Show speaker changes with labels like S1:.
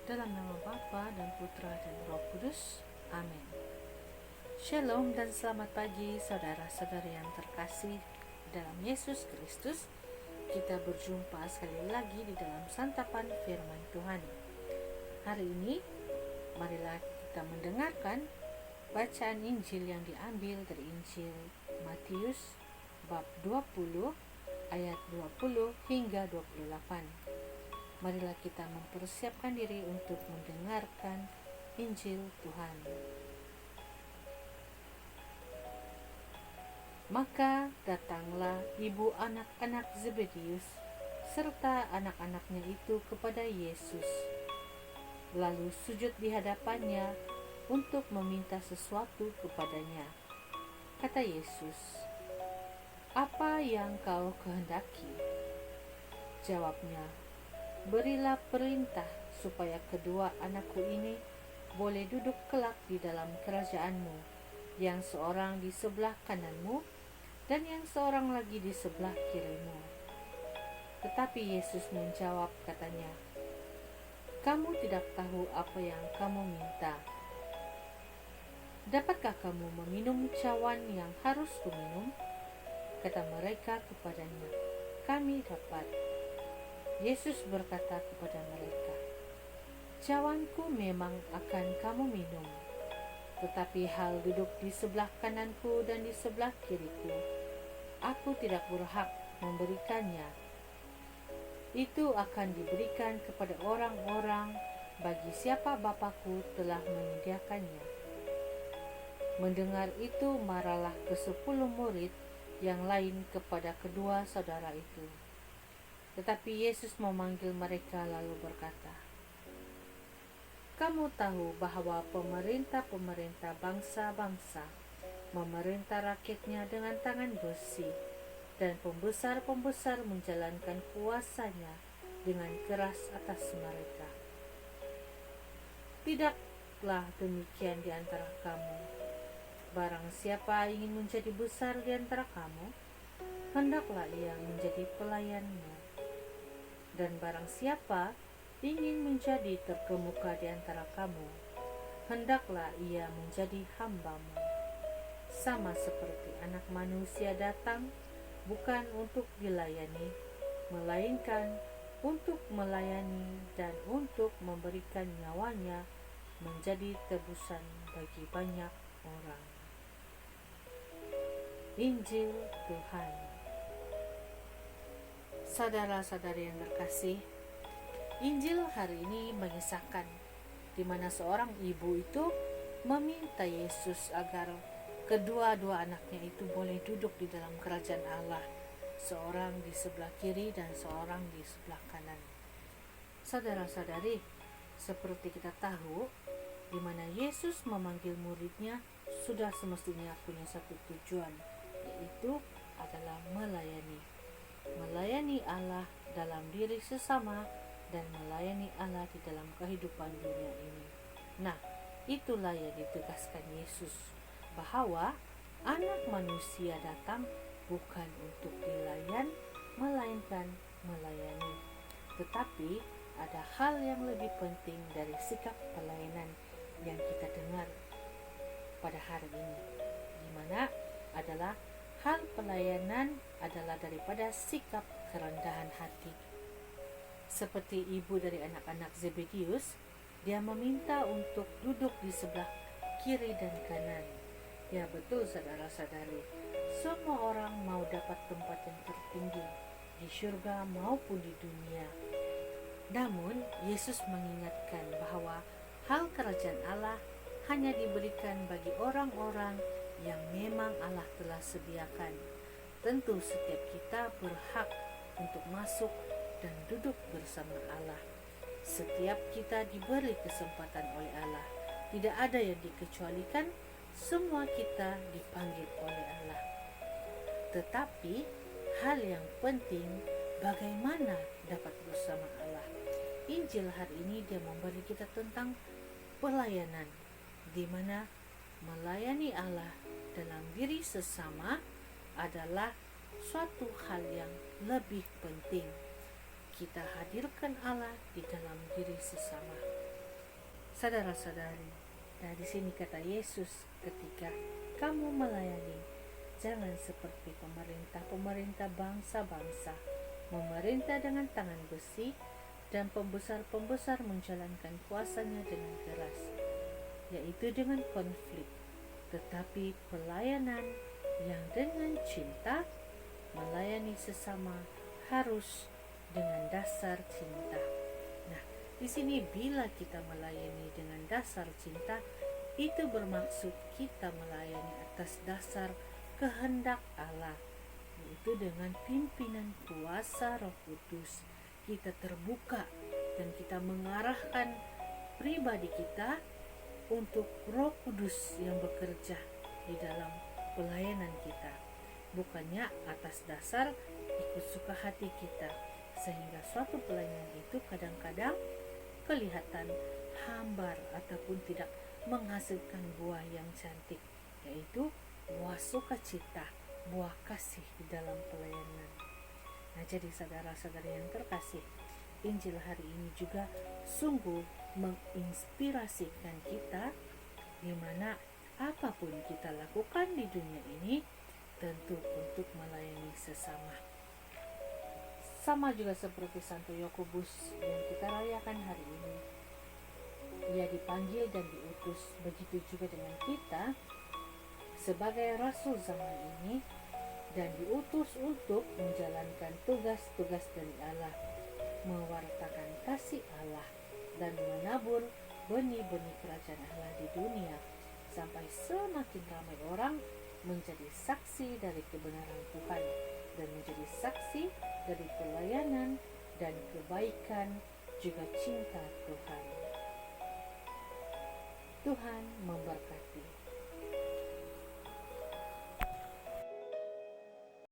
S1: Dalam nama Bapa dan Putra dan Roh Kudus. Amin. Shalom dan selamat pagi saudara-saudari yang terkasih dalam Yesus Kristus. Kita berjumpa sekali lagi di dalam santapan firman Tuhan. Hari ini marilah kita mendengarkan bacaan Injil yang diambil dari Injil Matius bab 20 ayat 20 hingga 28. Marilah kita mempersiapkan diri untuk mendengarkan Injil Tuhan. Maka datanglah ibu anak-anak Zebedeus serta anak-anaknya itu kepada Yesus, lalu sujud di hadapannya untuk meminta sesuatu kepadanya. Kata Yesus, "Apa yang kau kehendaki?" Jawabnya, "Berilah perintah supaya kedua anakku ini boleh duduk kelak di dalam kerajaanmu, yang seorang di sebelah kananmu dan yang seorang lagi di sebelah kirimu." Tetapi Yesus menjawab katanya, "Kamu tidak tahu apa yang kamu minta. Dapatkah kamu meminum cawan yang harus kuminum?" Kata mereka kepadanya, "Kami dapat." Yesus berkata kepada mereka, "Cawanku memang akan kamu minum, tetapi hal duduk di sebelah kananku dan di sebelah kiriku, aku tidak berhak memberikannya. Itu akan diberikan kepada orang-orang bagi siapa Bapa-Ku telah menyediakannya." Mendengar itu marahlah ke-10 murid yang lain kepada kedua saudara itu. Tetapi Yesus memanggil mereka lalu berkata, "Kamu tahu bahwa pemerintah-pemerintah bangsa-bangsa memerintah rakyatnya dengan tangan besi, dan pembesar-pembesar menjalankan kuasanya dengan keras atas mereka. Tidaklah demikian di antara kamu. Barang siapa ingin menjadi besar di antara kamu, hendaklah ia menjadi pelayanmu. Dan barang siapa ingin menjadi terkemuka di antara kamu, hendaklah ia menjadi hambamu. Sama seperti Anak Manusia datang bukan untuk dilayani, melainkan untuk melayani dan untuk memberikan nyawanya menjadi tebusan bagi banyak orang." Injil Tuhan. Saudara-saudari yang terkasih, Injil hari ini mengisahkan di mana seorang ibu itu meminta Yesus agar kedua-dua anaknya itu boleh duduk di dalam kerajaan Allah, seorang di sebelah kiri dan seorang di sebelah kanan. Saudara-saudari, seperti kita tahu, di mana Yesus memanggil muridnya sudah semestinya punya satu tujuan, yaitu adalah melayani Allah dalam diri sesama dan melayani Allah di dalam kehidupan dunia ini. Nah, itulah yang ditegaskan Yesus, bahwa Anak Manusia datang bukan untuk dilayan, melainkan melayani. Tetapi ada hal yang lebih penting dari sikap pelayanan yang kita dengar pada hari ini, di mana adalah hal pelayanan adalah daripada sikap kerendahan hati. Seperti ibu dari anak-anak Zebedeus, dia meminta untuk duduk di sebelah kiri dan kanan. Ya betul saudara-saudari, semua orang mau dapat tempat yang tertinggi di surga maupun di dunia. Namun Yesus mengingatkan bahwa hal kerajaan Allah hanya diberikan bagi orang-orang yang memang Allah telah sediakan. Tentu setiap kita berhak untuk masuk dan duduk bersama Allah. Setiap kita diberi kesempatan oleh Allah. Tidak ada yang dikecualikan, semua kita dipanggil oleh Allah. Tetapi hal yang penting, bagaimana dapat bersama Allah. Injil hari ini dia memberi kita tentang pelayanan, di mana melayani Allah dalam diri sesama adalah suatu hal yang lebih penting. Kita hadirkan Allah di dalam diri sesama. Saudara-saudari, nah di sini kata Yesus, ketika kamu melayani, jangan seperti pemerintah bangsa-bangsa, memerintah dengan tangan besi, dan pembesar-pembesar menjalankan kuasanya dengan keras, yaitu dengan konflik. Tetapi pelayanan yang dengan cinta, melayani sesama harus dengan dasar cinta. Nah, di sini bila kita melayani dengan dasar cinta, itu bermaksud kita melayani atas dasar kehendak Allah, yaitu dengan pimpinan kuasa Roh Kudus. Kita terbuka dan kita mengarahkan pribadi kita untuk Roh Kudus yang bekerja di dalam pelayanan kita, bukannya atas dasar ikut suka hati kita, sehingga suatu pelayanan itu kadang-kadang kelihatan hambar ataupun tidak menghasilkan buah yang cantik, yaitu buah sukacita, buah kasih di dalam pelayanan. Nah, jadi saudara-saudari yang terkasih, Injil hari ini juga sungguh menginspirasikan kita, di mana apapun kita lakukan di dunia ini tentu untuk melayani sesama. Sama juga seperti Santo Yakobus yang kita rayakan hari ini. Ia dipanggil dan diutus, begitu juga dengan kita sebagai rasul zaman ini, dan diutus untuk menjalankan tugas-tugas dari Allah, mewartakan kasih Allah dan menabur benih-benih kerajaan Allah di dunia, sampai semakin ramai orang menjadi saksi dari kebenaran Tuhan dan menjadi saksi dari pelayanan dan kebaikan juga cinta Tuhan. Tuhan memberkati.